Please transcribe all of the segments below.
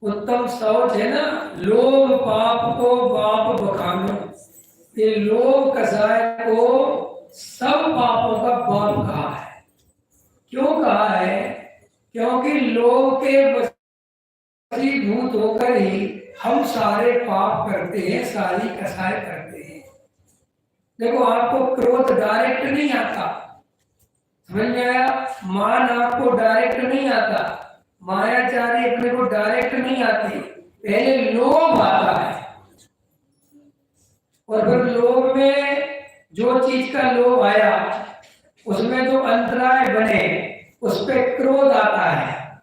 उत्तम शौच है ना, लोभ पाप को बाप बखानो। ये लोभ कसाय को सब पापों का बाप कहा है। क्यों कहा है? क्योंकि लोभ के वशीभूत होकर ही हम सारे पाप करते हैं, सारी कसाय करते हैं। देखो, आपको क्रोध डायरेक्ट नहीं आता, समझ में आया? मान आपको डायरेक्ट नहीं आता, मायाचारी अपने को डायरेक्ट नहीं आती, पहले लोभ आता है। और फिर लोभ में जो चीज का लोभ आया उसमें जो अंतराय बने उस पे क्रोध आता है।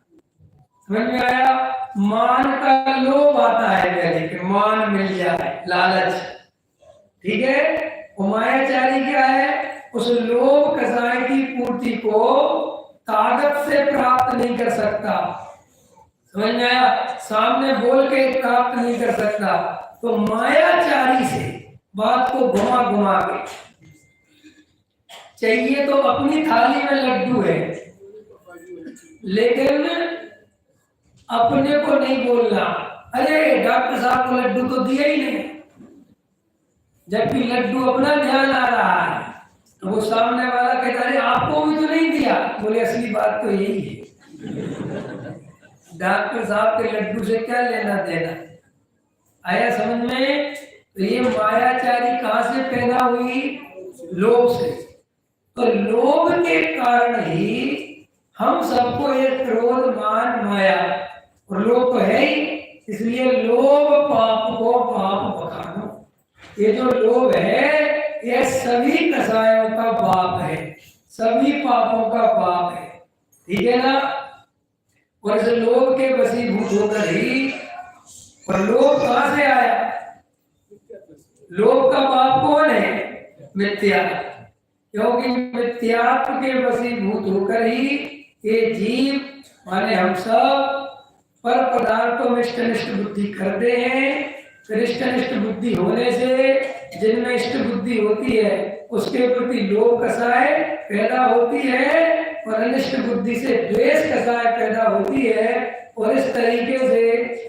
समझ में आया? मान का लोभ आता है पहले कि मान मिल जाए, लालच, ठीक है। वो मायाचारी क्या है? उस लोभ कसाय की पूर्ति को ताकत से प्राप्त नहीं कर सकता, समझ में आया? सामने बोल के प्राप्त नहीं कर सकता, तो मायाचारी से बात को घुमा घुमा के, चाहिए तो अपनी थाली में लड्डू है लेकिन अपने को नहीं बोलना, अरे डॉक्टर साहब को लड्डू तो दिया ही नहीं, जबकि लड्डू अपना ध्यान आ रहा है। तो वो सामने वाला कहता है आपको भी तो नहीं दिया। बोले असली बात तो यही है, डॉक्टर साहब के लड्डू से क्या लेना देना। आया समझ में? तो ये मायाचारी कहां से पैदा हुई? लोभ से। तो लोभ के कारण ही हम सबको ये क्रोध मान माया और लोभ तो है ही, इसलिए लोभ पाप को पाप बखानो। ये जो लोभ है ये सभी कसायों का बाप है, सभी पापों का बाप है, ठीक है ना। और इस लोभ के वशीभूत होकर ही, और लोभ कहां से आया? लोभ का बाप कौन है? मिथ्या। क्योंकि मिथ्यात्व के वशीभूत होकर ही ये जीव माने हम सब पर पदार्थों में इष्टनिष्ठ बुद्धि करते हैं। फिर इष्टनिष्ठ बुद्धि होने से जिनमें इष्ट बुद्धि होती है उसके प्रति लोभ कसाय पैदा होती है, और अनिष्ट बुद्धि से द्वेष कसाय पैदा होती है। और इस तरीके से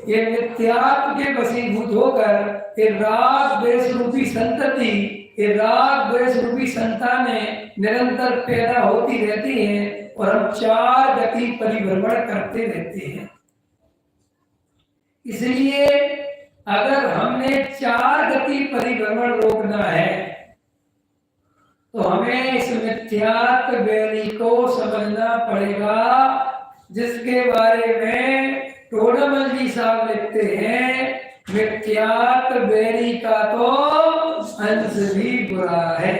ये मिथ्यात्व के वशीभूत होकर ये राग द्वेष रूपी संतति, ये राग द्वेष रूपी संतानें निरंतर पैदा होती रहती हैं और हम चार गति परिभ्रमण करते रहते हैं। इसलिए अगर हमने चार गति परिभ्रमण रोकना है तो हमें इस मिथ्यात्व बैरी को समझना पड़ेगा, जिसके बारे में टोडामल जी साहब लिखते हैं, मिथ्यात्व बैरी का तो अंश भी बुरा है।